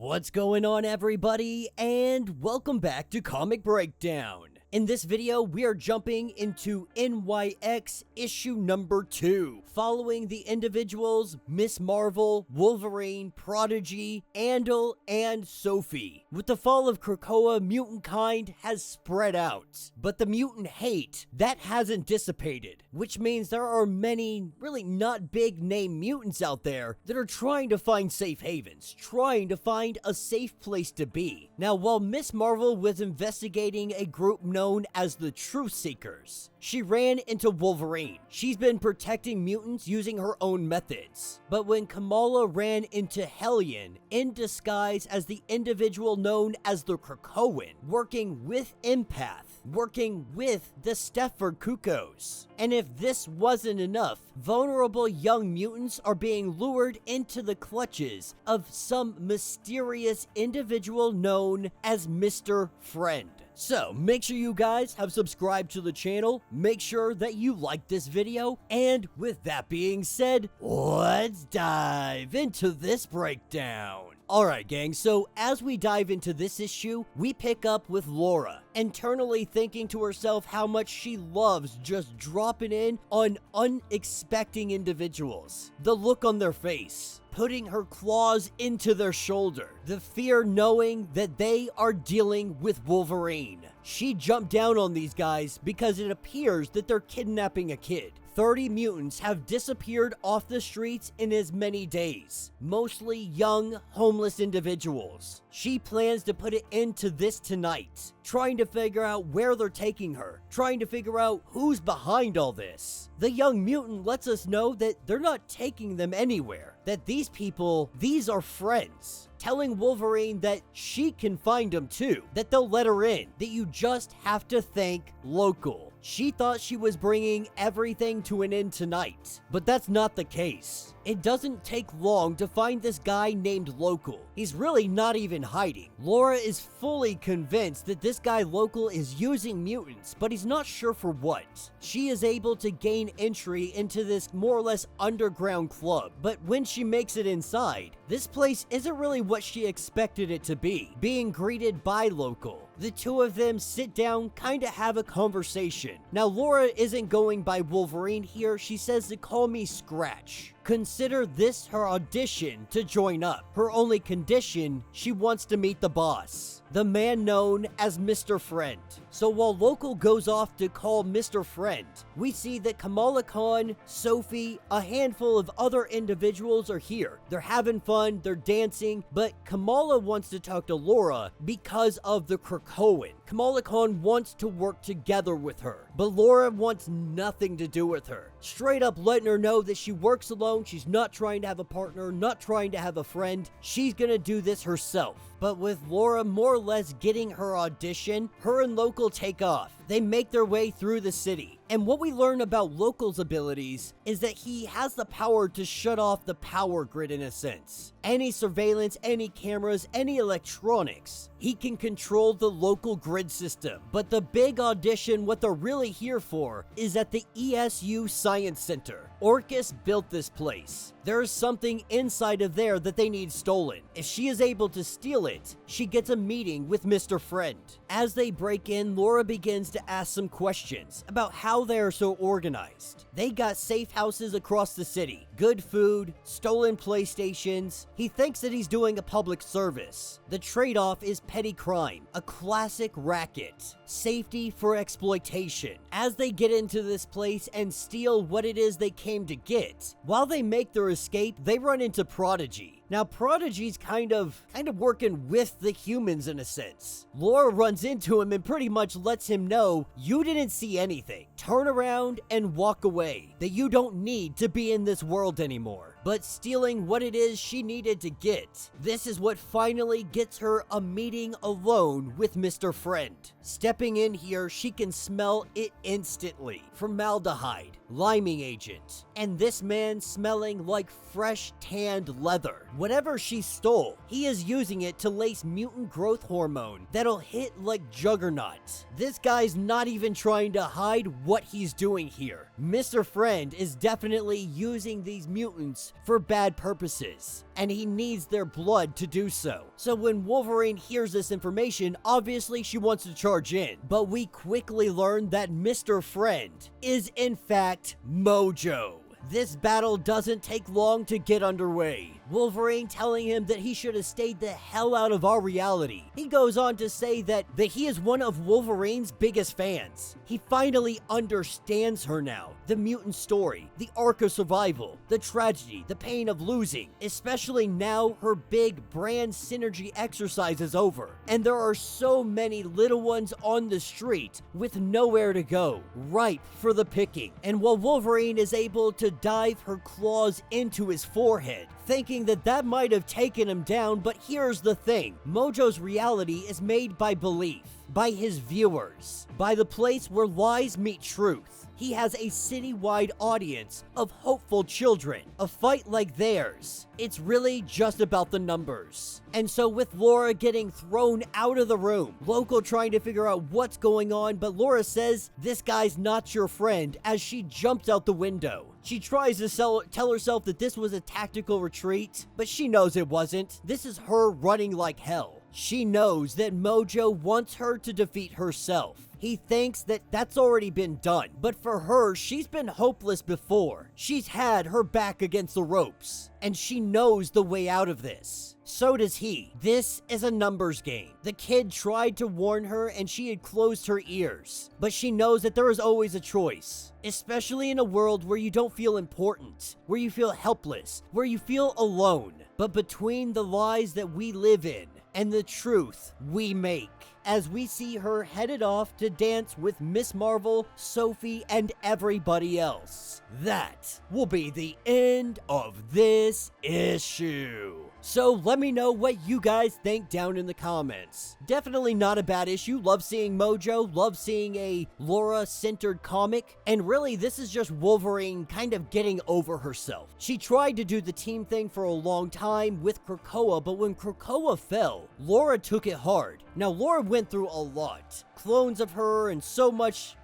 What's going on, everybody, and welcome back to Comic Breakdown. In this video, we are jumping into NYX issue number 2, following the individuals Ms. Marvel, Wolverine, Prodigy, ANOLE, and Sophie. With the fall of Krakoa, mutant kind has spread out, but the mutant hate, that hasn't dissipated, which means there are many really not big name mutants out there that are trying to find safe havens, trying to find a safe place to be. Now, while Ms. Marvel was investigating a group known as the Truth Seekers, she ran into Wolverine. She's been protecting mutants using her own methods. But when Kamala ran into Hellion in disguise as the individual known as the Krakoan, working with Empath, working with the SOPHIE Cuckoos. And if this wasn't enough, vulnerable young mutants are being lured into the clutches of some mysterious individual known as Mr. Friend. So, make sure you guys have subscribed to the channel, make sure that you like this video, and with that being said, let's dive into this breakdown. Alright gang, so as we dive into this issue, we pick up with Laura, internally thinking to herself how much she loves just dropping in on unexpected individuals. The look on their face, putting her claws into their shoulder, the fear knowing that they are dealing with Wolverine. She jumped down on these guys because it appears that they're kidnapping a kid. 30 mutants have disappeared off the streets in as many days, mostly young, homeless individuals. She plans to put an end to this tonight, trying to figure out where they're taking her, trying to figure out who's behind all this. The young mutant lets us know that they're not taking them anywhere, that these people, these are friends, telling Wolverine that she can find them too, that they'll let her in, that you just have to think local. She thought she was bringing everything to an end tonight, but that's not the case. It doesn't take long to find this guy named Local. He's really not even hiding. Laura is fully convinced that this guy Local is using mutants, but he's not sure for what. She is able to gain entry into this more or less underground club, but when she makes it inside, this place isn't really what she expected it to be, being greeted by Local. The two of them sit down, kinda have a conversation. Now, Laura isn't going by Wolverine here, she says to call me Scratch. Consider this her audition to join up. Her only condition, she wants to meet the boss, the man known as Mr. Friend. So while Local goes off to call Mr. Friend, we see that Kamala Khan, Sophie, a handful of other individuals are here. They're having fun, they're dancing, but Kamala wants to talk to Laura because of the Krakoan. Kamala Khan wants to work together with her, but Laura wants nothing to do with her. Straight up letting her know that she works alone, she's not trying to have a partner, not trying to have a friend, she's gonna do this herself. But with Laura more or less getting her audition, her and Local take off. They make their way through the city. And what we learn about Local's abilities is that he has the power to shut off the power grid in a sense. Any surveillance, any cameras, any electronics, he can control the local grid system. But the big audition, what they're really here for, is at the ESU Science Center. Orcus built this place. There's something inside of there that they need stolen. If she is able to steal it, she gets a meeting with Mr. Friend. As they break in, Laura begins to ask some questions about how they are so organized. They got safe houses across the city, good food, stolen PlayStations. He thinks that he's doing a public service. The trade-off is petty crime, a classic racket, safety for exploitation. As they get into this place and steal what it is they came to get, while they make their escape, they run into Prodigy. Now, Prodigy's kind of working with the humans in a sense. Laura runs into him and pretty much lets him know, you didn't see anything. Turn around and walk away. That you don't need to be in this world anymore. But stealing what it is she needed to get, this is what finally gets her a meeting alone with Mr. Friend. Stepping in here, she can smell it instantly. Formaldehyde, liming agent, and this man smelling like fresh tanned leather. Whatever she stole, he is using it to lace mutant growth hormone that'll hit like Juggernaut. This guy's not even trying to hide what he's doing here. Mr. Friend is definitely using these mutants for bad purposes, and he needs their blood to do so. So when Wolverine hears this information, obviously she wants to charge in, but we quickly learn that Mr. Friend is in fact Mojo. This battle doesn't take long to get underway. Wolverine telling him that he should have stayed the hell out of our reality. He goes on to say that he is one of Wolverine's biggest fans. He finally understands her now. The mutant story, the arc of survival, the tragedy, the pain of losing, especially now her big brand synergy exercise is over. And there are so many little ones on the street with nowhere to go, ripe for the picking. And while Wolverine is able to dive her claws into his forehead, thinking that might have taken him down, but here's the thing. Mojo's reality is made by belief, by his viewers, by the place where lies meet truth. He has a citywide audience of hopeful children. A fight like theirs, it's really just about the numbers. And so with Laura getting thrown out of the room, Local trying to figure out what's going on, but Laura says, "This guy's not your friend," as she jumps out the window. She tries to tell herself that this was a tactical retreat, but she knows it wasn't. This is her running like hell. She knows that Mojo wants her to defeat herself. He thinks that that's already been done, but for her, she's been hopeless before. She's had her back against the ropes, and she knows the way out of this. So does he. This is a numbers game. The kid tried to warn her and she had closed her ears, but she knows that there is always a choice, especially in a world where you don't feel important, where you feel helpless, where you feel alone. But between the lies that we live in and the truth we make, as we see her headed off to dance with Miss Marvel, Sophie, and everybody else. That will be the end of this issue. So let me know what you guys think down in the comments. Definitely not a bad issue. Love seeing Mojo, love seeing a Laura-centered comic, and really this is just Wolverine kind of getting over herself. She tried to do the team thing for a long time with Krakoa, but when Krakoa fell, Laura took it hard. Now Laura went through a lot. Clones of her and so much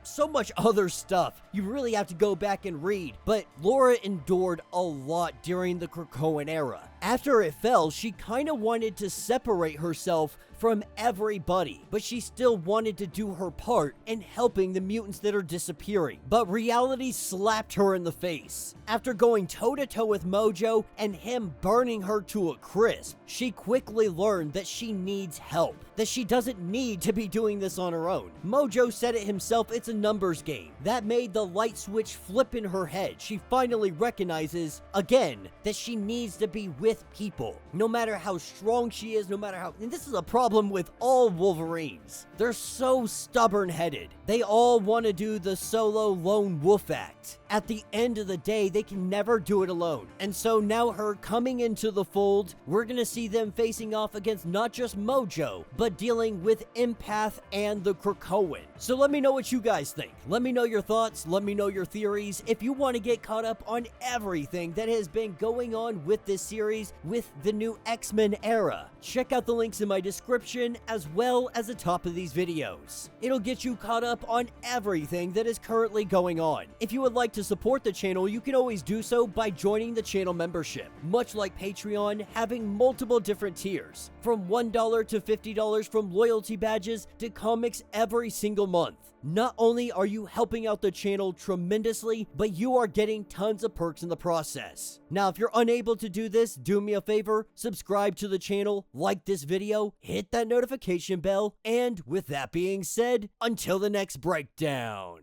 other stuff. You really have to go back and read, but Laura endured a lot during the Krakoan era. After it fell, she kind of wanted to separate herself from everybody, but she still wanted to do her part in helping the mutants that are disappearing. But reality slapped her in the face. After going toe-to-toe with Mojo and him burning her to a crisp, she quickly learned that she needs help, that she doesn't need to be doing this on her own. Mojo said it himself, it's a numbers game. That made the light switch flip in her head. She finally recognizes, again, that she needs to be with people. No matter how strong she is, no matter how... And this is a problem with all Wolverines. They're so stubborn-headed. They all want to do the solo lone wolf act. At the end of the day, they can never do it alone. And so now her coming into the fold, we're gonna see them facing off against not just Mojo, but dealing with Empath and the Krakoan. So let me know what you guys think. Let me know your thoughts. Let me know your theories. If you want to get caught up on everything that has been going on with this series, with the new X-Men era, check out the links in my description as well as the top of these videos. It'll get you caught up on everything that is currently going on. If you would like to support the channel, you can always do so by joining the channel membership. Much like Patreon, having multiple different tiers, from $1 to $50, from loyalty badges to comics every single month. Not only are you helping out the channel tremendously, but you are getting tons of perks in the process. Now, if you're unable to do this, do me a favor, subscribe to the channel, like this video, hit that notification bell, and with that being said, until the next breakdown.